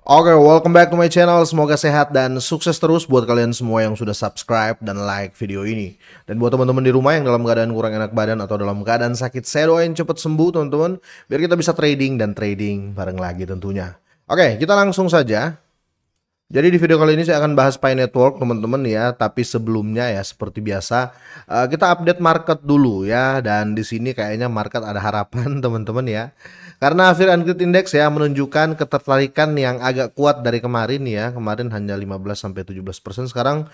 Oke, welcome back to my channel. Semoga sehat dan sukses terus buat kalian semua yang sudah subscribe dan like video ini. Dan buat teman-teman di rumah yang dalam keadaan kurang enak badan atau dalam keadaan sakit, saya doain cepet sembuh teman-teman, biar kita bisa trading dan trading bareng lagi tentunya. Oke, kita langsung saja. Jadi di video kali ini saya akan bahas Pi Network teman-teman ya, tapi sebelumnya ya seperti biasa kita update market dulu ya, dan di sini kayaknya market ada harapan teman-teman ya. Karena Fear and Greed Index ya menunjukkan ketertarikan yang agak kuat dari kemarin ya. Kemarin hanya 15 sampai 17%, sekarang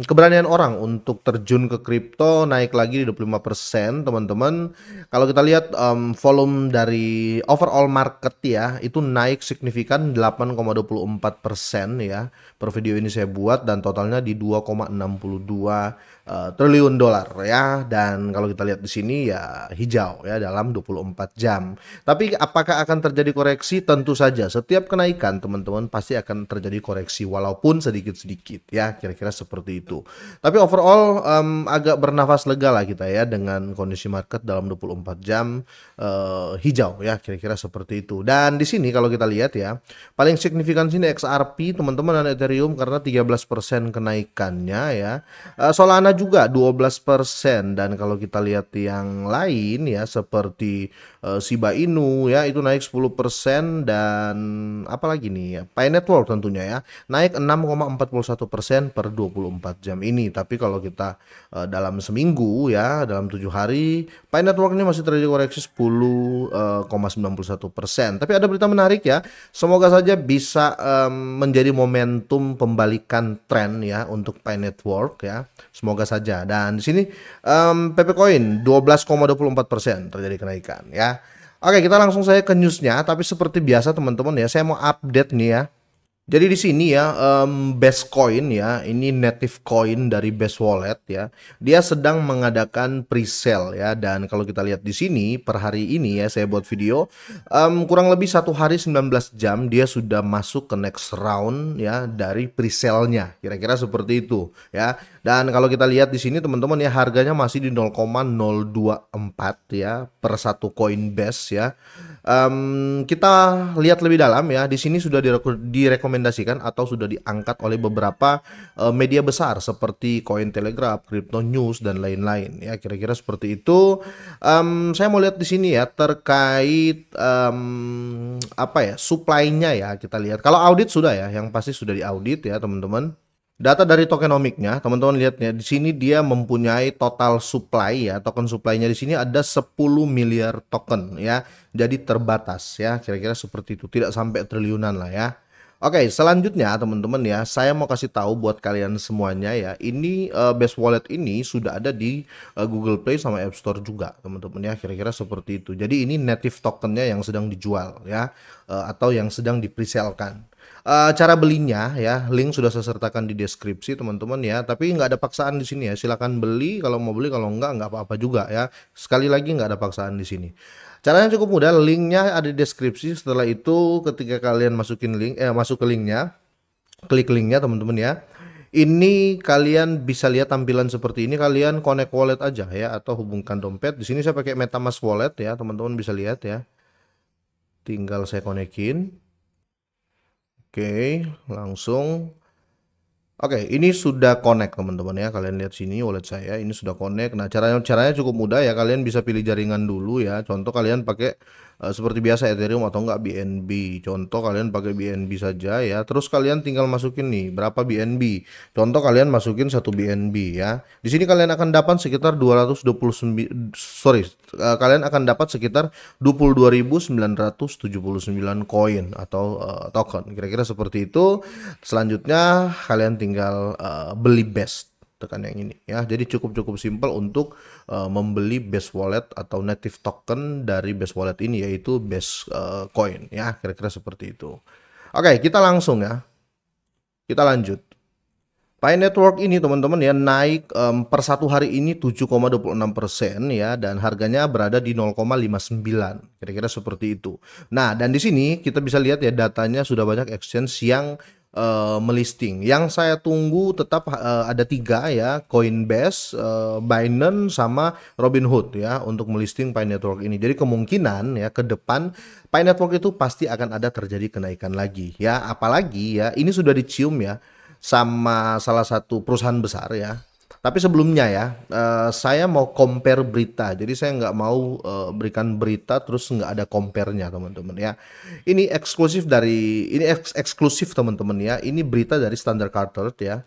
keberanian orang untuk terjun ke kripto naik lagi di 25% teman-teman. Kalau kita lihat volume dari overall market ya, itu naik signifikan 8,24% ya. Per video ini saya buat dan totalnya di 2,62 triliun dolar ya. Dan kalau kita lihat di sini ya hijau ya dalam 24 jam. Tapi apakah akan terjadi koreksi? Tentu saja. Setiap kenaikan teman-teman pasti akan terjadi koreksi walaupun sedikit-sedikit ya, kira-kira seperti itu. Tapi overall agak bernafas lega lah kita ya dengan kondisi market dalam 24 jam hijau ya, kira-kira seperti itu. Dan di sini kalau kita lihat ya, paling signifikan sini XRP teman-teman dan Ethereum karena 13% kenaikannya ya. Solana juga 12%, dan kalau kita lihat yang lain ya seperti Shiba Inu ya itu naik 10%, dan apalagi nih ya, Pi Network tentunya ya naik 6,41% per 24 jam ini. Tapi kalau kita dalam seminggu ya, dalam 7 hari Pi Network ini masih terjadi koreksi 10,91%. Tapi ada berita menarik ya, semoga saja bisa menjadi momentum pembalikan tren ya untuk Pi Network ya, semoga saja. Dan di sini PP Coin 12,24% terjadi kenaikan ya. Oke, kita langsung saya ke newsnya. Tapi seperti biasa teman-teman ya, saya mau update nih ya. Jadi di sini ya, Base Coin ya, ini native coin dari Base Wallet ya. Dia sedang mengadakan pre-sale ya, dan kalau kita lihat di sini per hari ini ya, saya buat video kurang lebih 1 hari 19 jam dia sudah masuk ke next round ya dari pre-sale-nya. Kira-kira seperti itu ya. Dan kalau kita lihat di sini teman-teman ya, harganya masih di 0,024 ya per satu koin Base ya. Kita lihat lebih dalam ya. Di sini sudah direkomendasikan atau sudah diangkat oleh beberapa media besar seperti Cointelegraph, Crypto News dan lain-lain ya. Kira-kira seperti itu. Saya mau lihat di sini ya terkait apa ya, supply-nya ya. Kita lihat. Kalau audit sudah ya, yang pasti sudah diaudit ya teman-teman. Data dari tokenomiknya, teman-teman lihatnya di sini dia mempunyai total supply ya, token supply-nya di sini ada 10 miliar token ya. Jadi terbatas ya, kira-kira seperti itu, tidak sampai triliunan lah ya. Oke, selanjutnya teman-teman ya, saya mau kasih tahu buat kalian semuanya ya, ini Base Wallet ini sudah ada di Google Play sama App Store juga teman-teman ya, kira-kira seperti itu. Jadi ini native tokennya yang sedang dijual ya, atau yang sedang dipresalekan. Cara belinya ya, link sudah saya sertakan di deskripsi teman-teman ya. Tapi nggak ada paksaan di sini ya. Silakan beli kalau mau beli, kalau nggak apa-apa juga ya. Sekali lagi nggak ada paksaan di sini. Caranya cukup mudah, linknya ada di deskripsi. Setelah itu ketika kalian masukin link, masuk ke linknya, klik linknya teman-teman ya. Ini kalian bisa lihat tampilan seperti ini. Kalian connect wallet aja ya, atau hubungkan dompet. Di sini saya pakai MetaMask wallet ya, teman-teman bisa lihat ya. Tinggal saya konekin. Oke, langsung. Oke, ini sudah connect teman-teman ya. Kalian lihat sini wallet saya ini sudah connect. Nah, caranya cukup mudah ya. Kalian bisa pilih jaringan dulu ya. Contoh kalian pakai seperti biasa Ethereum atau enggak BNB. Contoh kalian pakai BNB saja ya. Terus kalian tinggal masukin nih berapa BNB. Contoh kalian masukin 1 BNB ya. Di sini kalian akan dapat sekitar 229, kalian akan dapat sekitar 22.979 koin atau token. Kira-kira seperti itu. Selanjutnya kalian tinggal beli Base, tekan yang ini ya. Jadi cukup simpel untuk membeli Base Wallet atau native token dari Base Wallet ini, yaitu Base Coin ya, kira-kira seperti itu. Oke, kita langsung ya, kita lanjut. Pi Network ini teman-teman ya naik per 1 hari ini 7,26% ya, dan harganya berada di 0,59, kira-kira seperti itu. Nah, dan di sini kita bisa lihat ya datanya sudah banyak exchange yang melisting. Yang saya tunggu tetap ada 3 ya, Coinbase, Binance sama Robinhood ya untuk melisting Pi Network ini. Jadi kemungkinan ya ke depan Pi Network itu pasti akan ada terjadi kenaikan lagi ya. Apalagi ya ini sudah dicium ya sama salah satu perusahaan besar ya. Tapi sebelumnya ya, saya mau compare berita. Jadi saya nggak mau berikan berita terus nggak ada compare-nya teman-teman ya. Ini eksklusif teman-teman ya. Ini berita dari Standard Chartered ya.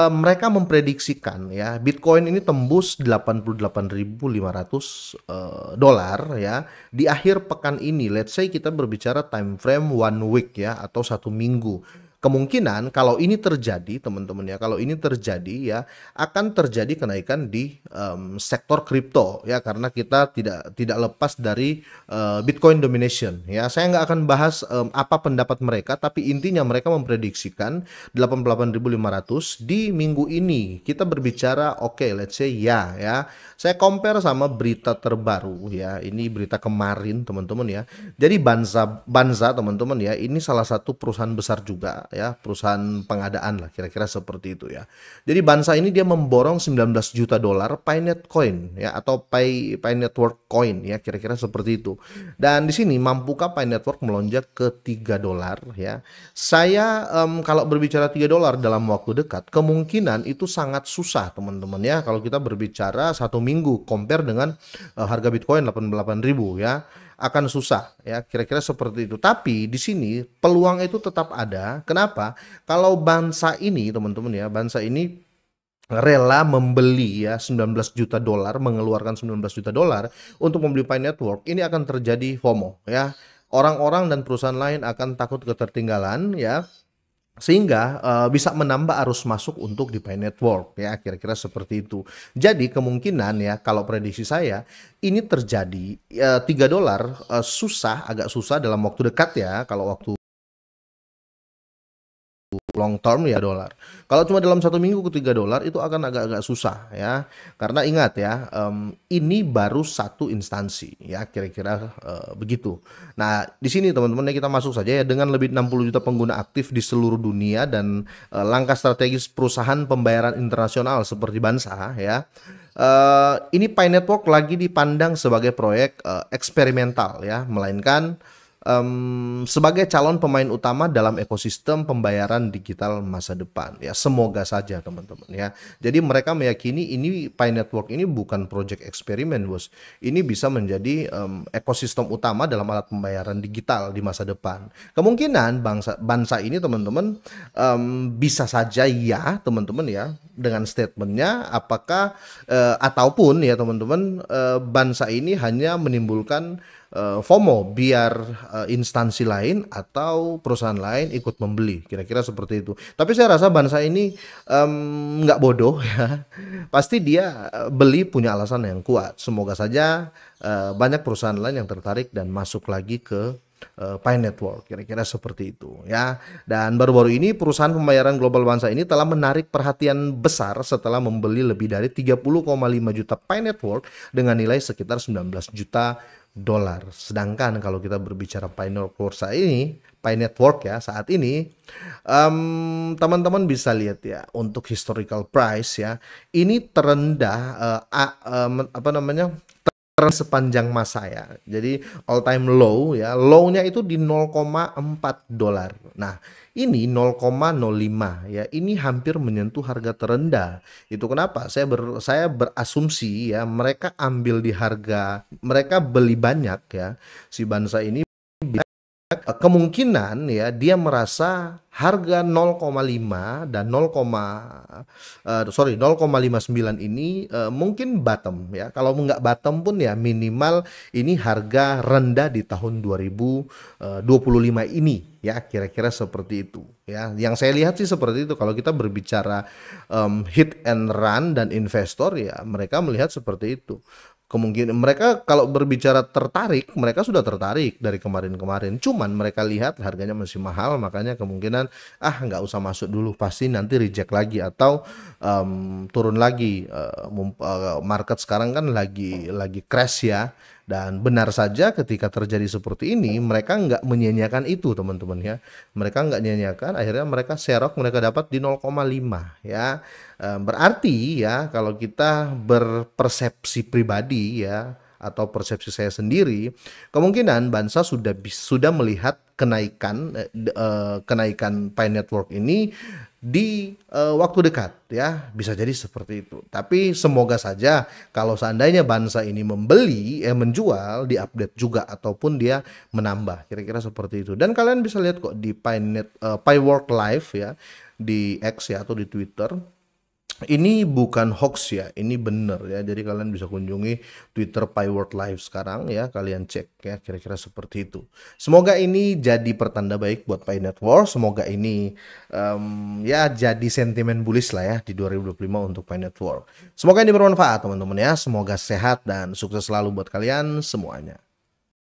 Mereka memprediksikan ya Bitcoin ini tembus 88.500 dolar ya di akhir pekan ini. Let's say kita berbicara time frame 1 week ya atau 1 minggu. Kemungkinan kalau ini terjadi teman-teman ya, kalau ini terjadi ya akan terjadi kenaikan di sektor kripto ya karena kita tidak lepas dari Bitcoin domination ya. Saya nggak akan bahas apa pendapat mereka, tapi intinya mereka memprediksikan 88.500 di minggu ini. Kita berbicara oke, let's say ya. Saya compare sama berita terbaru ya. Ini berita kemarin teman-teman ya. Jadi Banza teman-teman ya, ini salah satu perusahaan besar juga ya, perusahaan pengadaan lah kira-kira seperti itu ya. Jadi Banza ini dia memborong 19 juta dolar Pinet Coin ya atau Pi Network Coin ya kira-kira seperti itu. Dan di sini mampukah Pi Network melonjak ke 3 dolar ya. Saya kalau berbicara 3 dolar dalam waktu dekat kemungkinan itu sangat susah teman-teman ya kalau kita berbicara 1 minggu compare dengan harga Bitcoin 88.000 ya. Akan susah ya kira-kira seperti itu. Tapi di sini peluang itu tetap ada. Kenapa? Kalau Banza ini teman-teman ya, Banza ini rela membeli ya 19 juta dolar, mengeluarkan 19 juta dolar untuk membeli Pi Network, ini akan terjadi FOMO ya. Orang-orang dan perusahaan lain akan takut ketertinggalan ya. Sehingga bisa menambah arus masuk untuk di Pi Network ya kira-kira seperti itu. Jadi kemungkinan ya kalau prediksi saya ini terjadi 3 dolar agak susah dalam waktu dekat ya kalau waktu long term ya dolar. Kalau cuma dalam 1 minggu ke 3 dolar itu akan agak-agak susah ya. Karena ingat ya, ini baru satu instansi ya kira-kira begitu. Nah di sini teman-teman kita masuk saja ya dengan lebih 60 juta pengguna aktif di seluruh dunia dan langkah strategis perusahaan pembayaran internasional seperti Banza ya. Ini Pi Network lagi dipandang sebagai proyek eksperimental ya, melainkan sebagai calon pemain utama dalam ekosistem pembayaran digital masa depan ya, semoga saja teman-teman ya. Jadi mereka meyakini ini Pi Network ini bukan project eksperimen bos, ini bisa menjadi ekosistem utama dalam alat pembayaran digital di masa depan. Kemungkinan Banza ini teman-teman bisa saja ya teman-teman ya dengan statementnya, apakah ataupun ya teman-teman Banza ini hanya menimbulkan FOMO biar instansi lain atau perusahaan lain ikut membeli, kira-kira seperti itu. Tapi saya rasa Banza ini nggak bodoh ya, pasti dia beli punya alasan yang kuat. Semoga saja banyak perusahaan lain yang tertarik dan masuk lagi ke Pi Network, kira-kira seperti itu ya. Dan baru-baru ini perusahaan pembayaran global Banza ini telah menarik perhatian besar setelah membeli lebih dari 30,5 juta Pi Network dengan nilai sekitar 19 juta dolar. Sedangkan kalau kita berbicara Pi Network ya saat ini teman-teman bisa lihat ya untuk historical price ya, ini terendah sepanjang masa ya. Jadi all time low ya, low-nya itu di 0,4 dolar. Nah, ini 0,05 ya. Ini hampir menyentuh harga terendah. Itu kenapa? Saya berasumsi ya, mereka ambil di harga, mereka beli banyak ya. Si Banza ini kemungkinan ya dia merasa harga 0,5 dan 0,59 ini mungkin bottom ya. Kalau nggak bottom pun ya minimal ini harga rendah di tahun 2025 ini ya, kira-kira seperti itu ya. Yang saya lihat sih seperti itu. Kalau kita berbicara hit and run dan investor ya mereka melihat seperti itu. Kemungkinan mereka kalau berbicara tertarik, mereka sudah tertarik dari kemarin-kemarin. Cuman mereka lihat harganya masih mahal, makanya kemungkinan nggak usah masuk dulu, pasti nanti reject lagi atau turun lagi. Market sekarang kan lagi crash ya. Dan benar saja ketika terjadi seperti ini, mereka nggak menyia-nyiakan itu teman-teman ya. Mereka nggak menyia-nyiakan, akhirnya mereka serok, mereka dapat di 0,5 ya. Berarti ya kalau kita berpersepsi pribadi ya, atau persepsi saya sendiri, kemungkinan Bansa sudah melihat kenaikan Pi Network ini di waktu dekat ya, bisa jadi seperti itu. Tapi semoga saja kalau seandainya Bansa ini menjual, di update juga ataupun dia menambah, kira-kira seperti itu. Dan kalian bisa lihat kok di Pi Work Live ya, di X ya atau di Twitter. Ini bukan hoax ya, ini bener ya. Jadi kalian bisa kunjungi Twitter Pi World Live sekarang ya, kalian cek ya, kira-kira seperti itu. Semoga ini jadi pertanda baik buat Pi Network. Semoga ini ya jadi sentimen bullish lah ya di 2025 untuk Pi Network. Semoga ini bermanfaat teman-teman ya. Semoga sehat dan sukses selalu buat kalian semuanya.